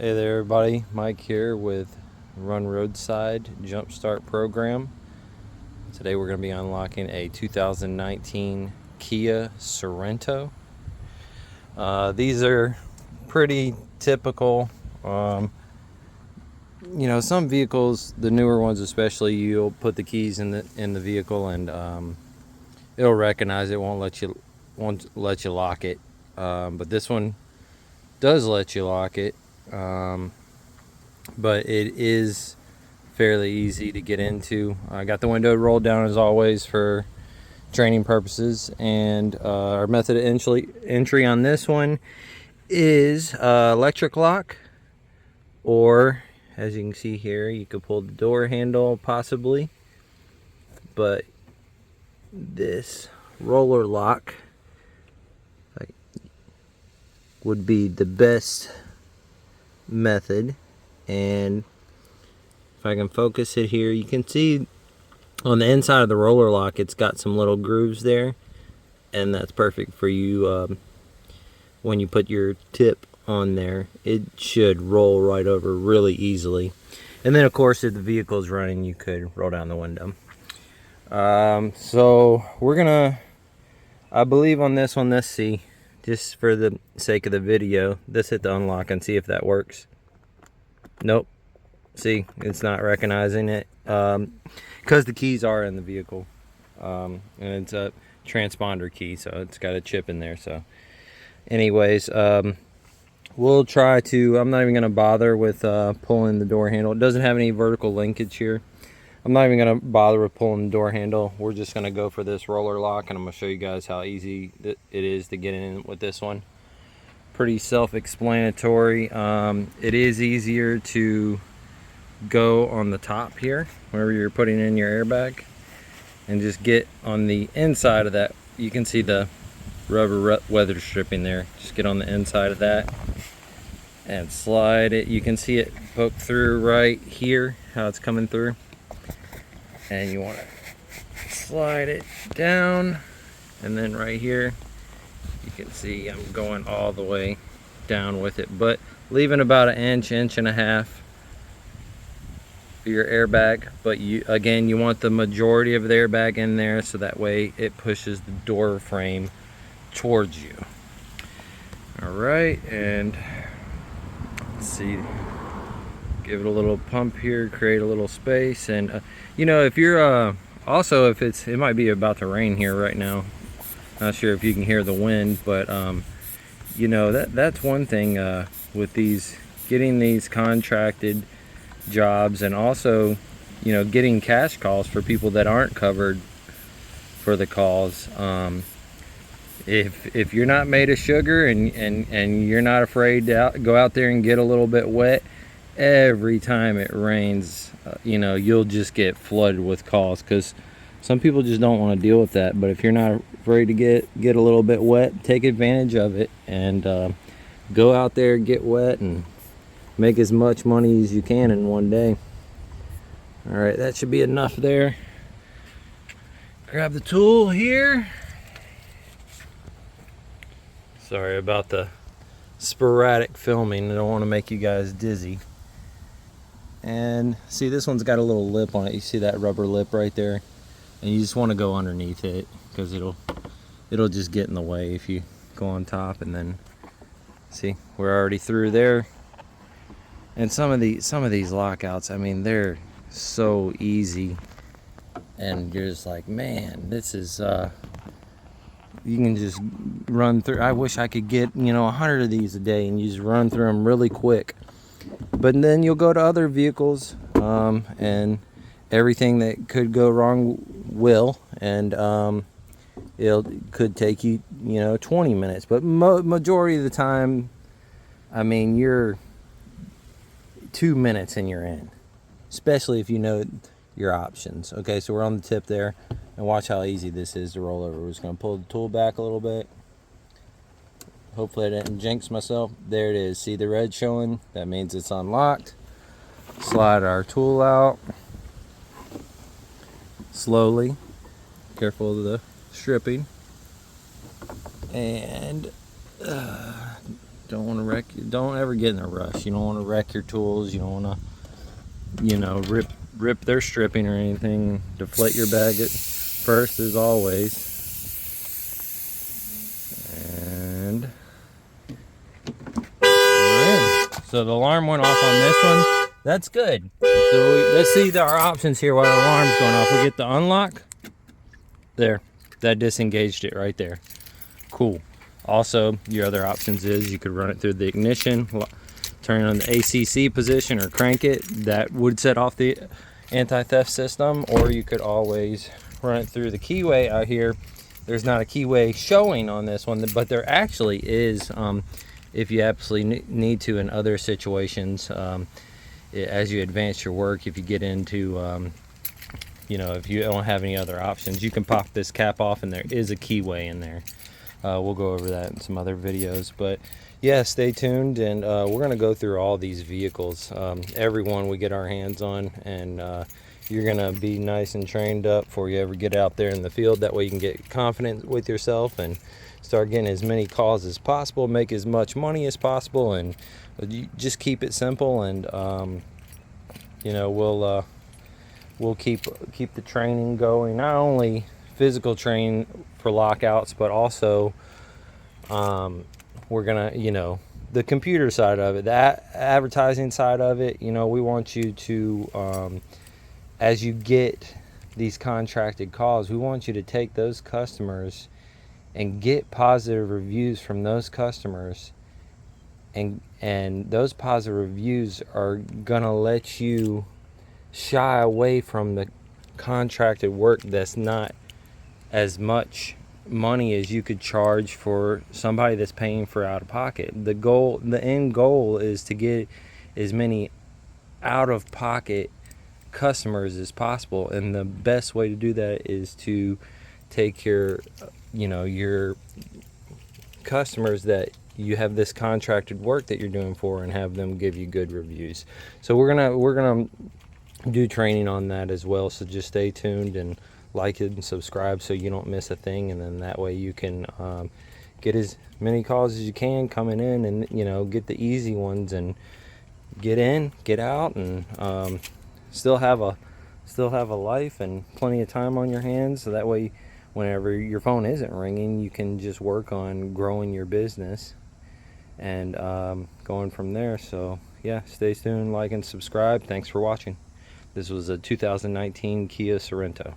Hey there everybody, Mike here with Roadside Jump Start Program. Today we're going to be unlocking a 2019 Kia Sorento. These are pretty typical. Some vehicles, the newer ones especially, you'll put the keys in the vehicle and it'll recognize it, won't let you lock it. But this one does let you lock it. But it is fairly easy to get into. I got the window rolled down as always for training purposes, and our method of entry on this one is electric lock, or as you can see here, you could pull the door handle possibly, but this roller lock would be the best method. And if I can focus it here, you can see on the inside of the roller lock it's got some little grooves there, and that's perfect for you when you put your tip on there. It should roll right over really easily. And then of course if the vehicle's running, you could roll down the window. So we're gonna, I believe on this one, let's see, just for the sake of the video, let's hit the unlock and see if that works. Nope. See, it's not recognizing it because the keys are in the vehicle, and it's a transponder key, so it's got a chip in there. So anyways, we'll try to, I'm not even going to bother with pulling the door handle. It doesn't have any vertical linkage here. I'm not even going to bother with pulling the door handle. We're just going to go for this roller lock, and I'm going to show you guys how easy it is to get in with this one. Pretty self-explanatory. It is easier to go on the top here whenever you're putting in your airbag and just get on the inside of that. You can see the rubber weather stripping there. Just get on the inside of that and slide it. You can see it poke through right here, how it's coming through, and you want to slide it down, and then right here you can see I'm going all the way down with it, but leaving about an inch and a half for your airbag. But you want the majority of the airbag in there, so that way it pushes the door frame towards you. All right, and let's see, give it a little pump here, create a little space. And if you're also, if it might be about to rain here right now. Not sure if you can hear the wind, but that's one thing with getting these contracted jobs, and also getting cash calls for people that aren't covered for the calls. If you're not made of sugar and you're not afraid to go out there and get a little bit wet, every time it rains, you'll just get flooded with calls, because some people just don't want to deal with that. But if you're not afraid to get a little bit wet, take advantage of it and go out there, get wet, and make as much money as you can in one day. All right, that should be enough there. Grab the tool here. Sorry about the sporadic filming. I don't want to make you guys dizzy. And see, this one's got a little lip on it. You see that rubber lip right there? And you just want to go underneath it, because it'll just get in the way if you go on top. And then see, we're already through there. And some of these lockouts, I mean, they're so easy, and you're just like, man, this is you can just run through. I wish I could get 100 of these a day, and you just run through them really quick. But then you'll go to other vehicles, and everything that could go wrong will, and it could take you 20 minutes, but majority of the time, I mean, you're 2 minutes and you're in, especially if you know your options. Okay, so we're on the tip there, and watch how easy this is to roll over. We're just going to pull the tool back a little bit. Hopefully I didn't jinx myself. There it is. See the red showing? That means it's unlocked. Slide our tool out slowly, careful of the stripping, and Don't want to wreck. Don't ever get in a rush. You don't want to wreck your tools. You don't want to, you know, rip their stripping or anything. Deflate your bag at first, as always. And we're in. So the alarm went off on this one. That's good. So let's see our options here while the alarm's going off. We get the unlock. There, that disengaged it right there. Cool. Also, your other options is you could run it through the ignition, turn it on the ACC position, or crank it. That would set off the anti-theft system. Or you could always run it through the keyway out here. There's not a keyway showing on this one, but there actually is, if you absolutely need to in other situations. As you advance your work, if you get into you know, if you don't have any other options, you can pop this cap off, and there is a keyway in there. We'll go over that in some other videos, but yeah, stay tuned, and we're going to go through all these vehicles, every one we get our hands on, and you're going to be nice and trained up before you ever get out there in the field. That way you can get confident with yourself and start getting as many calls as possible, make as much money as possible, and you just keep it simple. And you know, we'll keep the training going, not only physical training for lockouts, but also we're gonna, you know, the computer side of it, the advertising side of it. You know, we want you to as you get these contracted calls, we want you to take those customers and get positive reviews from those customers, and those positive reviews are gonna let you shy away from the contracted work that's not as much money as you could charge for somebody that's paying for out of pocket. The end goal is to get as many out of pocket customers as possible, and the best way to do that is to take your, you know, your customers that you have this contracted work that you're doing for, and have them give you good reviews. So we're gonna do training on that as well, so just stay tuned and like it and subscribe so you don't miss a thing, and then that way you can get as many calls as you can coming in, and you know, get the easy ones and get in, get out, and still have a life and plenty of time on your hands, so that way whenever your phone isn't ringing, you can just work on growing your business and going from there. So yeah, stay tuned, like and subscribe. Thanks for watching. This was a 2019 Kia Sorento.